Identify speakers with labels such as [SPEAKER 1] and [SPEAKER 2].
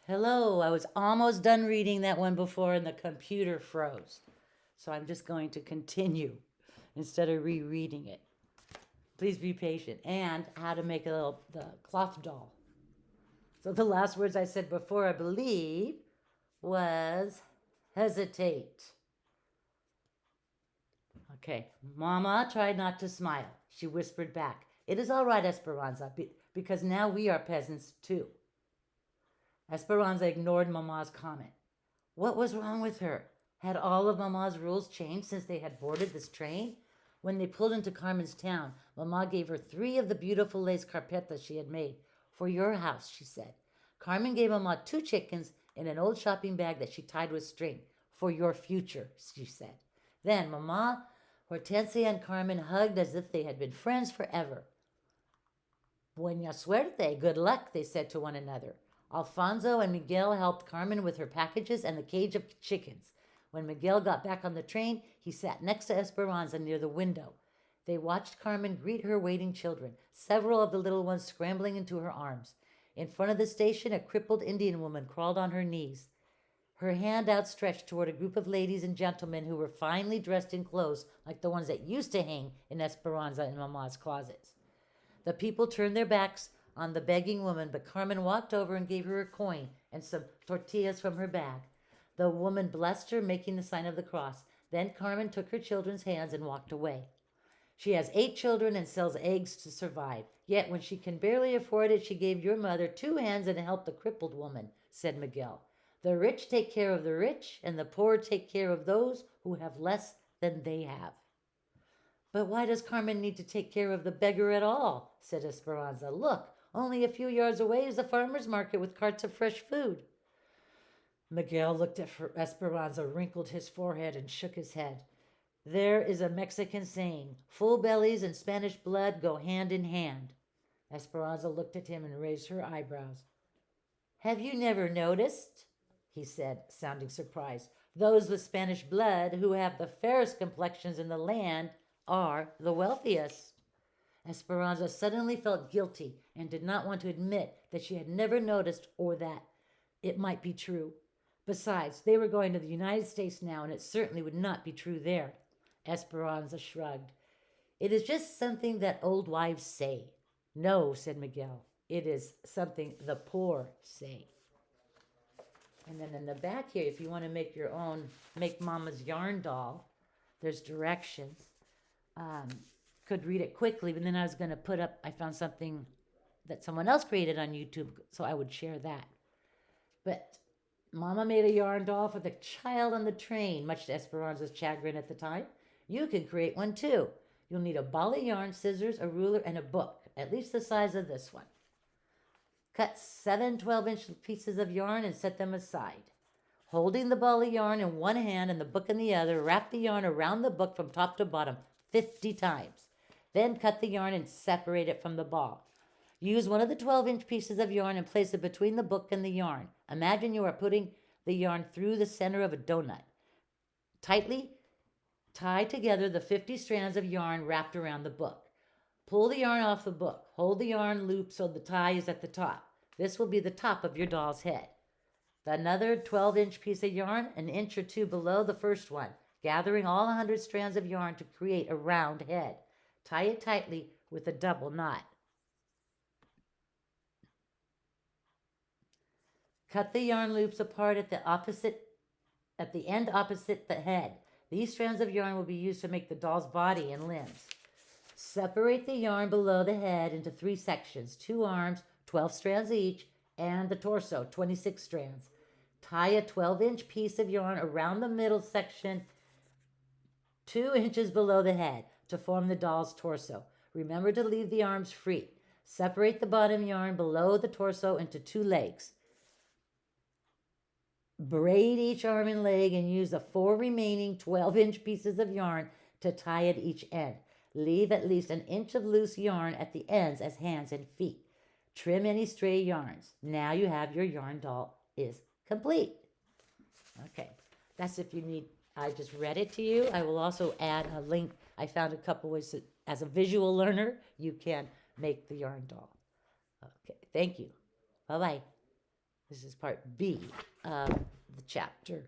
[SPEAKER 1] Hello, I was almost done reading that one before and the computer froze. So I'm just going to continue instead of rereading it. Please be patient. And how to make the cloth doll. So the last words I said before, I believe, was hesitate. Okay. Mama tried not to smile. She whispered back, "It is all right, Esperanza, because now we are peasants too." Esperanza ignored Mama's comment. What was wrong with her? Had all of Mama's rules changed since they had boarded this train? When they pulled into Carmen's town, Mama gave her 3 of the beautiful lace carpetas she had made. For your house, she said. Carmen gave Mama 2 chickens in an old shopping bag that she tied with string. For your future, she said. Then Mama, Hortensia, and Carmen hugged as if they had been friends forever. Buena suerte, good luck, they said to one another. Alfonso and Miguel helped Carmen with her packages and the cage of chickens. When Miguel got back on the train, he sat next to Esperanza near the window. They watched Carmen greet her waiting children, several of the little ones scrambling into her arms. In front of the station, a crippled Indian woman crawled on her knees, her hand outstretched toward a group of ladies and gentlemen who were finely dressed in clothes like the ones that used to hang in Esperanza and Mama's closets. The people turned their backs on the begging woman, but Carmen walked over and gave her a coin and some tortillas from her bag. The woman blessed her, making the sign of the cross. Then Carmen took her children's hands and walked away. She has 8 children and sells eggs to survive. Yet when she can barely afford it, she gave your mother 2 hands and helped the crippled woman, said Miguel. The rich take care of the rich, and the poor take care of those who have less than they have. But why does Carmen need to take care of the beggar at all? Said Esperanza. Look, only a few yards away is the farmer's market with carts of fresh food. Miguel looked at Esperanza, wrinkled his forehead, and shook his head. There is a Mexican saying, full bellies and Spanish blood go hand in hand. Esperanza looked at him and raised her eyebrows. Have you never noticed? He said, sounding surprised. Those with Spanish blood who have the fairest complexions in the land are the wealthiest. Esperanza suddenly felt guilty and did not want to admit that she had never noticed or that it might be true. Besides, they were going to the United States now, and it certainly would not be true there. Esperanza shrugged. It is just something that old wives say. No, said Miguel. It is something the poor say. And then in the back here, if you want to make your own, make Mama's yarn doll, there's directions. Could read it quickly, but then I was going to put up, I found something that someone else created on YouTube, so I would share that. But Mama made a yarn doll for the child on the train, much to Esperanza's chagrin at the time. You can create one too. You'll need a ball of yarn, scissors, a ruler, and a book, at least the size of this one. Cut 7 12-inch pieces of yarn and set them aside. Holding the ball of yarn in one hand and the book in the other, wrap the yarn around the book from top to bottom 50 times. Then cut the yarn and separate it from the ball. Use one of the 12-inch pieces of yarn and place it between the book and the yarn. Imagine you are putting the yarn through the center of a donut. Tightly tie together the 50 strands of yarn wrapped around the book. Pull the yarn off the book. Hold the yarn loop so the tie is at the top. This will be the top of your doll's head. Another 12-inch piece of yarn, an inch or two below the first one, gathering all 100 strands of yarn to create a round head. Tie it tightly with a double knot. Cut the yarn loops apart at the end opposite the head. These strands of yarn will be used to make the doll's body and limbs. Separate the yarn below the head into 3 sections, 2 arms, 12 strands each, and the torso, 26 strands. Tie a 12-inch piece of yarn around the middle section 2 inches below the head to form the doll's torso. Remember to leave the arms free. Separate the bottom yarn below the torso into 2 legs. Braid each arm and leg and use the 4 remaining 12-inch pieces of yarn to tie at each end. Leave at least an inch of loose yarn at the ends as hands and feet. Trim any stray yarns. Now you have your yarn doll is complete. Okay, that's if you need, I just read it to you. I will also add a link. I found a couple ways that, as a visual learner, you can make the yarn doll. Okay, thank you. Bye-bye. This is part B of the chapter.